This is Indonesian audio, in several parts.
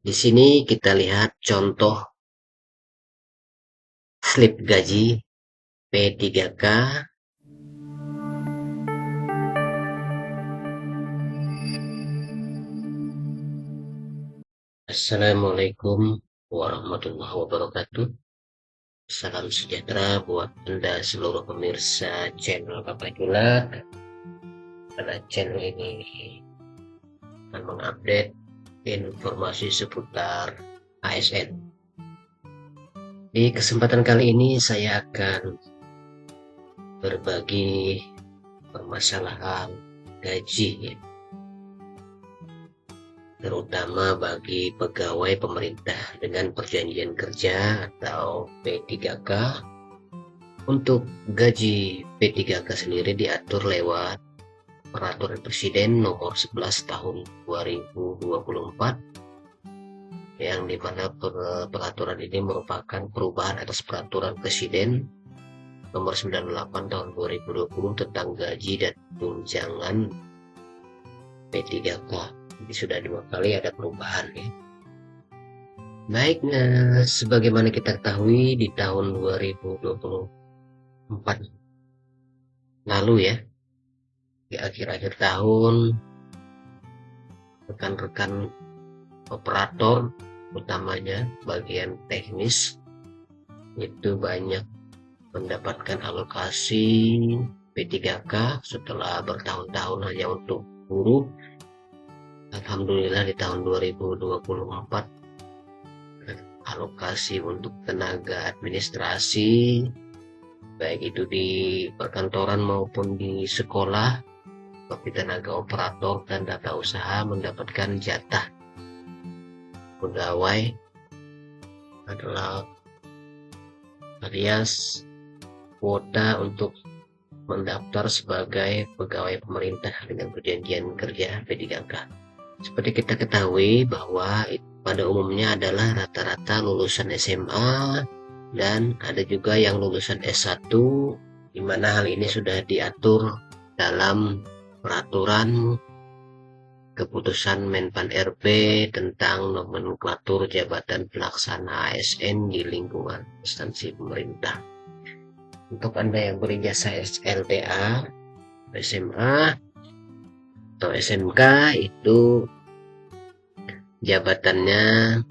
Di sini kita lihat contoh slip gaji P3K. Assalamualaikum warahmatullahi wabarakatuh. Salam sejahtera buat Anda seluruh pemirsa channel Bapak Julak. Pada channel ini akan mengupdate informasi seputar ASN. Di kesempatan kali ini saya akan berbagi permasalahan gaji, terutama bagi pegawai pemerintah dengan perjanjian kerja atau P3K. Untuk gaji P3K sendiri diatur lewat Peraturan Presiden Nomor 11 Tahun 2024, yang dimana peraturan ini merupakan perubahan atas Peraturan Presiden Nomor 98 Tahun 2020 tentang gaji dan tunjangan P3K. Jadi sudah 2 kali ada perubahan ya. Baik, sebagaimana kita ketahui di tahun 2024 lalu ya, di akhir-akhir tahun, rekan-rekan operator utamanya bagian teknis itu banyak mendapatkan alokasi P3K setelah bertahun-tahun hanya untuk buruh. Alhamdulillah di tahun 2024 alokasi untuk tenaga administrasi, baik itu di perkantoran maupun di sekolah, bagi tenaga operator dan tata usaha mendapatkan jatah pegawai adalah alias kuota untuk mendaftar sebagai pegawai pemerintah dengan perjanjian kerja P3K. Seperti kita ketahui bahwa pada umumnya adalah rata-rata lulusan SMA dan ada juga yang lulusan S1, di mana hal ini sudah diatur dalam peraturan keputusan Menpan RB tentang nomenklatur jabatan pelaksana ASN di lingkungan instansi pemerintah. Untuk Anda yang berijazah SLTA, SMA, atau SMK, itu jabatannya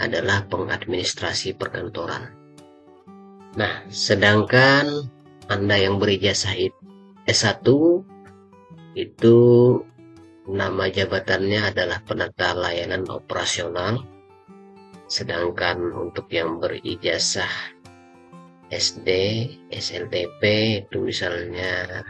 adalah pengadministrasi perkantoran. Nah, sedangkan Anda yang berijazah S1 itu nama jabatannya adalah penata layanan operasional. Sedangkan untuk yang berijazah SD, SLTP itu misalnya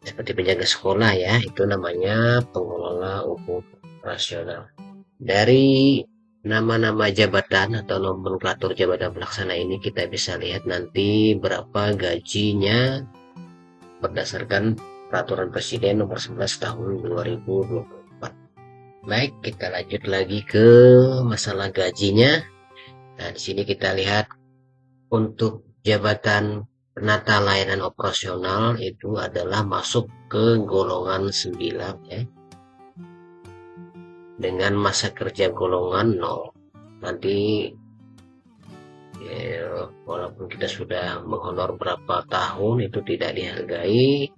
seperti penjaga sekolah ya, itu namanya pengelola umum operasional. Dari nama-nama jabatan atau nomenklatur jabatan pelaksana ini kita bisa lihat nanti berapa gajinya berdasarkan Peraturan Presiden Nomor 11 Tahun 2024. Baik, kita lanjut lagi ke masalah gajinya. Nah, di sini kita lihat untuk jabatan penata layanan operasional itu adalah masuk ke golongan 9 ya, dengan masa kerja golongan 0. Nanti ya, walaupun kita sudah menghonor berapa tahun itu tidak dihargai,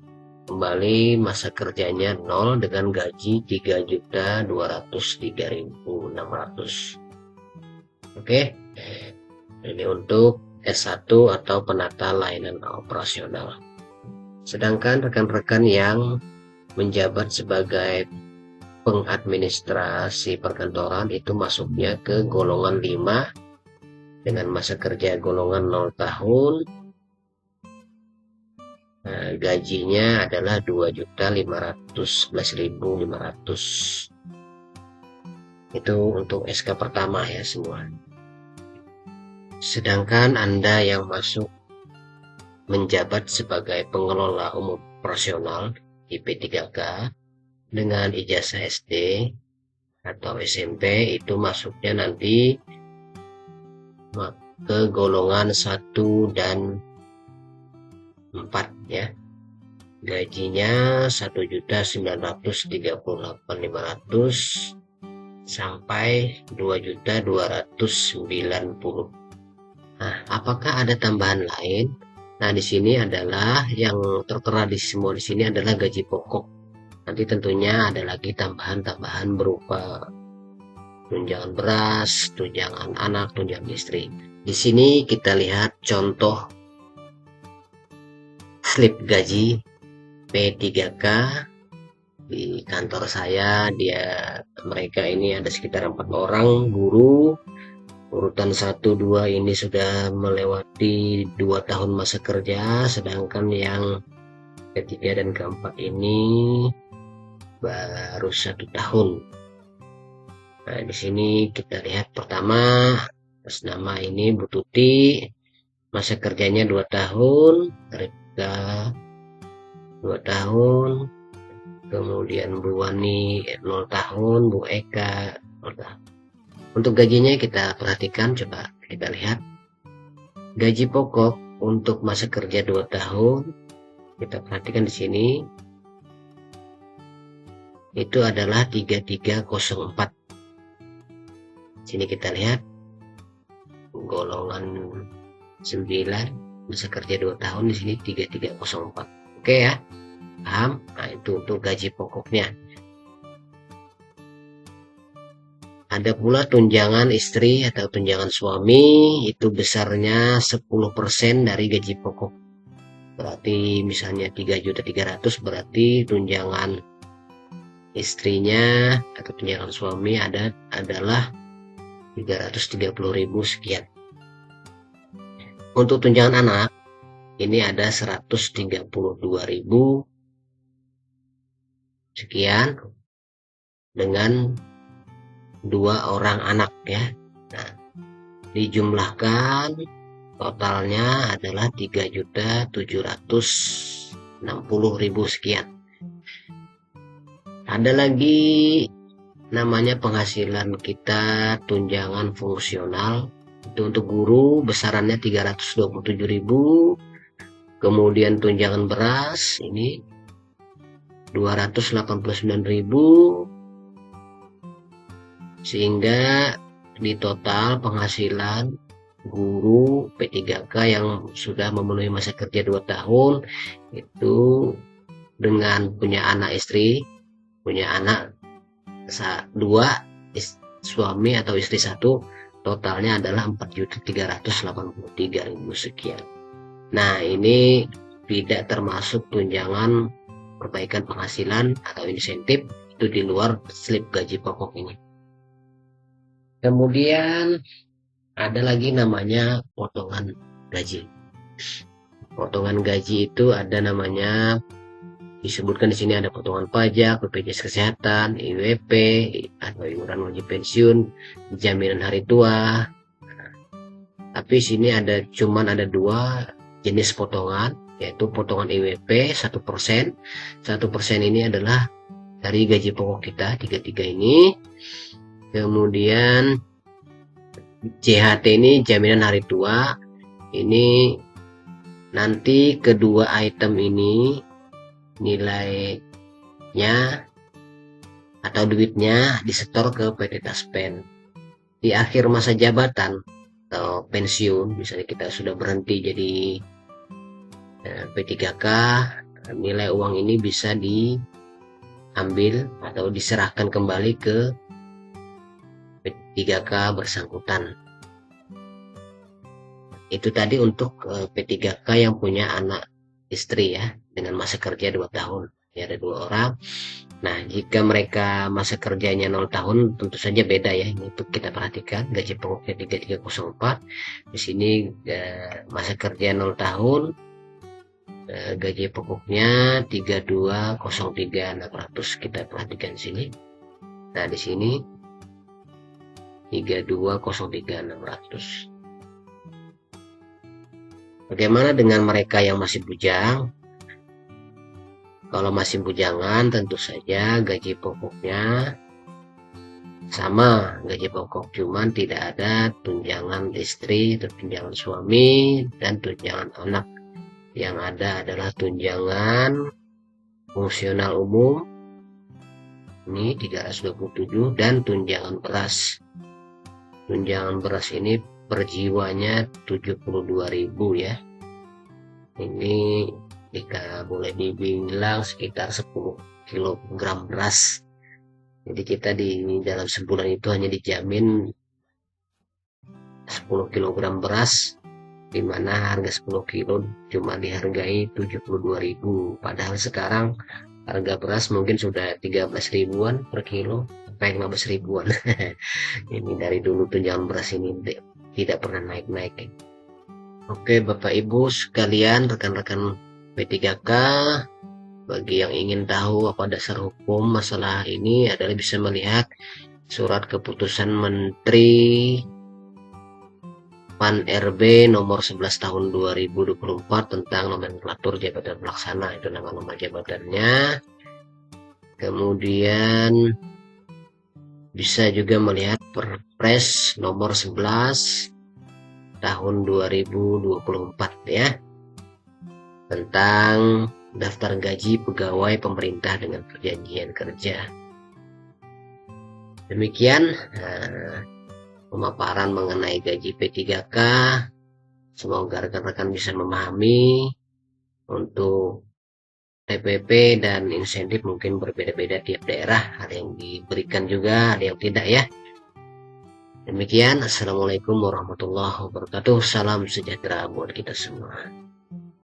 kembali masa kerjanya 0 dengan gaji 3.203.600. Oke, ini untuk S1 atau penata layanan operasional. Sedangkan rekan-rekan yang menjabat sebagai pengadministrasi perkantoran itu masuknya ke golongan 5 dengan masa kerja golongan 0 tahun. Nah, gajinya adalah 2.511.500. Itu untuk SK pertama ya semua. Sedangkan Anda yang masuk menjabat sebagai pengelola umum operasional di P3K dengan ijazah SD atau SMP itu masuknya nanti ke golongan 1 dan 4 ya. Gajinya 1.938.500. sampai 2.290.000. Nah, apakah ada tambahan lain? Nah, di sini adalah yang tertera di semua di sini adalah gaji pokok. Nanti tentunya ada lagi tambahan-tambahan berupa tunjangan beras, tunjangan anak, tunjangan istri. Di sini kita lihat contoh slip gaji P3K di kantor saya. Mereka ini ada sekitar 4 orang guru. Urutan 1, 2 ini sudah melewati 2 tahun masa kerja, sedangkan yang ketiga dan keempat ini baru 1 tahun. Nah, di sini kita lihat pertama atas nama ini Bu Tuti, masa kerjanya 2 tahun, Ripka 2 tahun, kemudian Bu Wani 0 tahun, Bu Eka 0 tahun. Untuk gajinya kita perhatikan, coba kita lihat. Gaji pokok untuk masa kerja 2 tahun, kita perhatikan di sini, itu adalah 3304. Sini kita lihat, golongan 9, masa kerja 2 tahun, di sini 3304. Oke ya, paham? Nah, itu untuk gaji pokoknya. Ada pula tunjangan istri atau tunjangan suami, itu besarnya 10% dari gaji pokok. Berarti misalnya 3.300.000, berarti tunjangan istrinya atau tunjangan suami adalah 330.000 sekian. Untuk tunjangan anak ini ada 132.000 sekian dengan 2 orang anak ya. Nah, dijumlahkan totalnya adalah 3.760.000 sekian. Ada lagi namanya penghasilan kita tunjangan fungsional. Itu untuk guru besarannya 327.000. Kemudian tunjangan beras ini 289.000. Sehingga di total penghasilan guru P3K yang sudah memenuhi masa kerja 2 tahun itu dengan punya anak istri, punya anak 2, suami atau istri 1, totalnya adalah 4.383.000 sekian. Nah, ini tidak termasuk tunjangan perbaikan penghasilan atau insentif, itu di luar slip gaji pokok ini. Kemudian ada lagi namanya potongan gaji. Potongan gaji itu ada namanya, disebutkan di sini ada potongan pajak, BPJS Kesehatan, IWP atau iuran wajib pensiun, jaminan hari tua. Tapi sini cuman ada 2 jenis potongan, yaitu potongan IWP 1%. 1% ini adalah dari gaji pokok kita 33 ini. Kemudian JHT ini jaminan hari tua. Ini nanti kedua item ini nilainya atau duitnya disetor ke PT Taspen. Di akhir masa jabatan atau pensiun, misalnya kita sudah berhenti jadi P3K, nilai uang ini bisa diambil atau diserahkan kembali ke P3K bersangkutan. Itu tadi untuk P3K yang punya anak istri ya, dengan masa kerja 2 tahun. Ya, ada 2 orang. Nah, jika mereka masa kerjanya 0 tahun, tentu saja beda ya. Ini untuk kita perhatikan, gaji pokoknya 3304. Di sini masa kerja 0 tahun, gaji pokoknya 3203.600. Kita perhatikan di sini. Nah, di sini 3203.600. Bagaimana dengan mereka yang masih bujang? Kalau masih bujangan, tentu saja gaji pokoknya sama, gaji pokok, cuman tidak ada tunjangan istri, tunjangan suami, dan tunjangan anak. Yang ada adalah tunjangan fungsional umum, ini 327, dan tunjangan beras. Tunjangan beras ini per jiwanya 72.000 ya. Ini jika boleh dibilang sekitar 10 kg beras. Jadi kita di dalam sebulan itu hanya dijamin 10 kg beras, dimana harga 10 kilo cuma dihargai 72.000. Padahal sekarang harga beras mungkin sudah 13 ribuan per kilo, sampai 15 ribuan. Ini dari dulu tunjangan beras ini tidak pernah naik-naik. Oke Bapak Ibu sekalian, rekan-rekan P3K, bagi yang ingin tahu apa dasar hukum masalah ini adalah bisa melihat surat keputusan Menteri PAN RB nomor 11 tahun 2024 tentang nomenklatur jabatan pelaksana, itu nama-nama jabatannya. Kemudian bisa juga melihat Perpres nomor 11 tahun 2024 ya, tentang daftar gaji pegawai pemerintah dengan perjanjian kerja. Demikian pemaparan mengenai gaji P3K. Semoga rekan-rekan bisa memahami. Untuk TPP dan insentif mungkin berbeda-beda tiap daerah, ada yang diberikan juga, ada yang tidak ya. Demikian, Assalamualaikum warahmatullahi wabarakatuh. Salam sejahtera buat kita semua.